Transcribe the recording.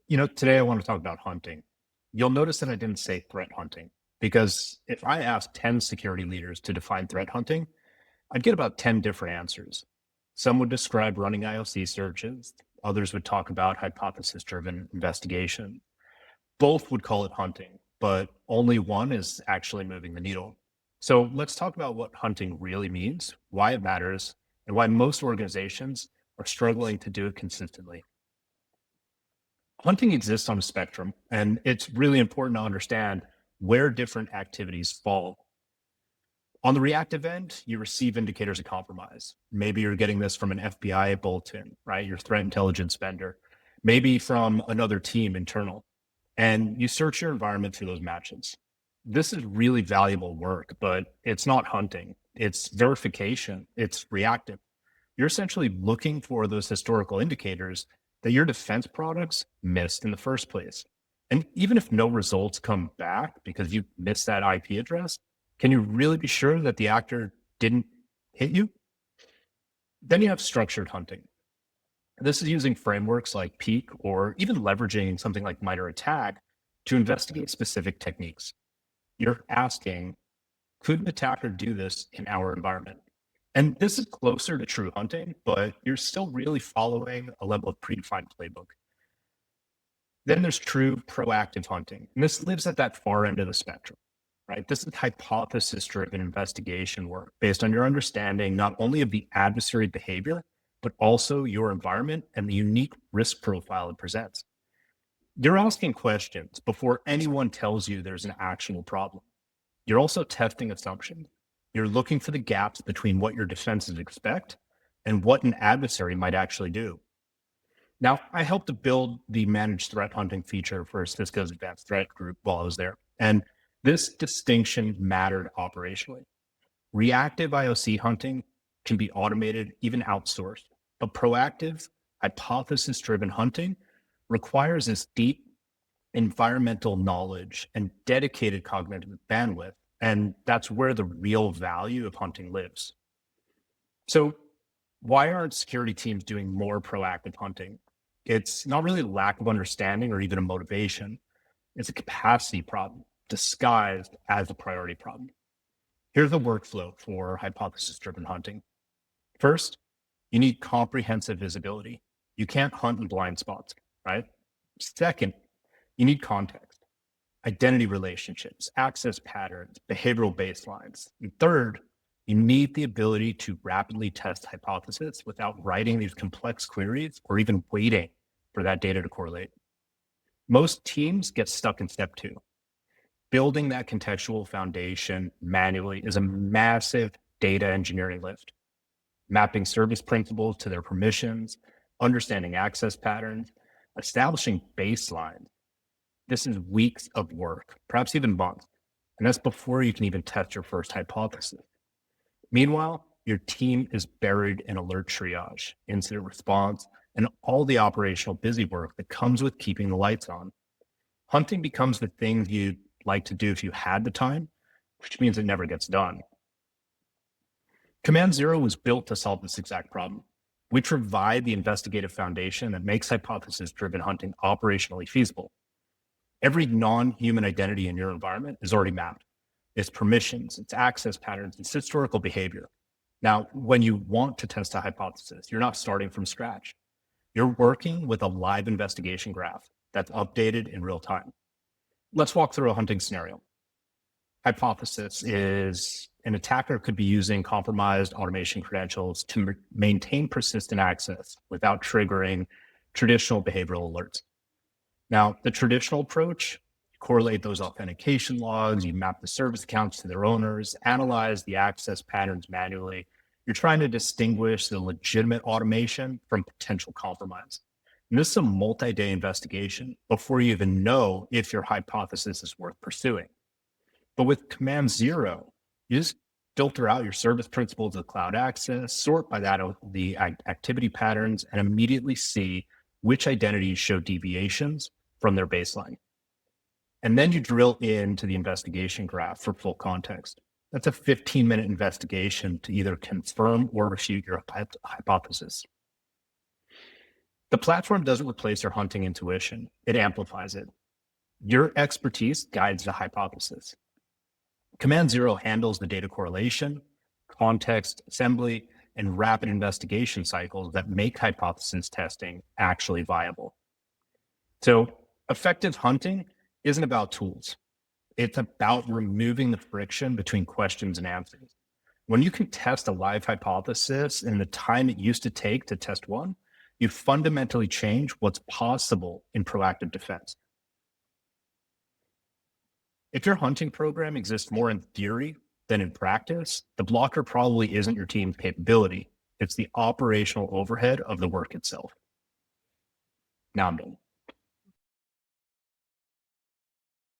Today I want to talk about hunting. You'll notice that I didn't say threat hunting because if I asked 10 security leaders to define threat hunting, I'd get about 10 different answers. Some would describe running IOC searches, others would talk about hypothesis driven investigation. Both would call it hunting, but only one is actually moving the needle. So let's talk about what hunting really means, why it matters, and why most organizations are struggling to do it consistently. Hunting exists on a spectrum, and it's really important to understand where different activities fall. On the reactive end, you receive indicators of compromise. Maybe you're getting this from an FBI bulletin, right? Your threat intelligence vendor, maybe from another team internal, and you search your environment for those matches. This is really valuable work, but it's not hunting. It's verification. It's reactive. You're essentially looking for those historical indicators that your defense products missed in the first place. And even if no results come back because you missed that IP address, can you really be sure that the actor didn't hit you? Then you have structured hunting. This is using frameworks like Peak or even leveraging something like MITRE ATT&CK to investigate specific techniques. You're asking, could an attacker do this in our environment? And this is closer to true hunting, but you're still really following a level of predefined playbook. Then there's true proactive hunting. And this lives at that far end of the spectrum, right? This is hypothesis driven investigation work based on your understanding not only of the adversary behavior, but also your environment and the unique risk profile it presents. You're asking questions before anyone tells you there's an actual problem. You're also testing assumptions. You're looking for the gaps between what your defenses expect and what an adversary might actually do. Now, I helped to build the managed threat hunting feature for Cisco's advanced threat group while I was there. And this distinction mattered operationally. Reactive IOC hunting can be automated, even outsourced, but proactive, hypothesis driven hunting requires this deep environmental knowledge and dedicated cognitive bandwidth. And that's where the real value of hunting lives. So, why aren't security teams doing more proactive hunting? It's not really lack of understanding or even a motivation. It's a capacity problem disguised as a priority problem. Here's the workflow for hypothesis driven hunting. First, you need comprehensive visibility. You can't hunt in blind spots, right? Second, you need context, identity relationships, access patterns, behavioral baselines. And third, you need the ability to rapidly test hypotheses without writing these complex queries or even waiting for that data to correlate. Most teams get stuck in step two. Building that contextual foundation manually is a massive data engineering lift. Mapping service principals to their permissions, understanding access patterns, establishing baselines. This is weeks of work, perhaps even months. And that's before you can even test your first hypothesis. Meanwhile, your team is buried in alert triage, incident response, and all the operational busy work that comes with keeping the lights on. Hunting becomes the thing you'd like to do if you had the time, which means it never gets done. Command Zero was built to solve this exact problem. We provide the investigative foundation that makes hypothesis-driven hunting operationally feasible. Every non-human identity in your environment is already mapped. Its permissions, its access patterns, its historical behavior. Now, when you want to test a hypothesis, you're not starting from scratch. You're working with a live investigation graph that's updated in real time. Let's walk through a hunting scenario. Hypothesis is an attacker could be using compromised automation credentials to maintain persistent access without triggering traditional behavioral alerts. Now, the traditional approach, correlate those authentication logs, you map the service accounts to their owners, analyze the access patterns manually. You're trying to distinguish the legitimate automation from potential compromise. And this is a multi-day investigation before you even know if your hypothesis is worth pursuing. But with Command Zero, you just filter out your service principals of cloud access, sort by that of the activity patterns, and immediately see which identities show deviations from their baseline. And then you drill into the investigation graph for full context. That's a 15-minute investigation to either confirm or refute your hypothesis. The platform doesn't replace your hunting intuition, it amplifies it. Your expertise guides the hypothesis. Command Zero handles the data correlation, context assembly, and rapid investigation cycles that make hypothesis testing actually viable. So effective hunting isn't about tools. It's about removing the friction between questions and answers. When you can test a live hypothesis in the time it used to take to test one, you fundamentally change what's possible in proactive defense. If your hunting program exists more in theory than in practice, the blocker probably isn't your team's capability. It's the operational overhead of the work itself. Now I'm done.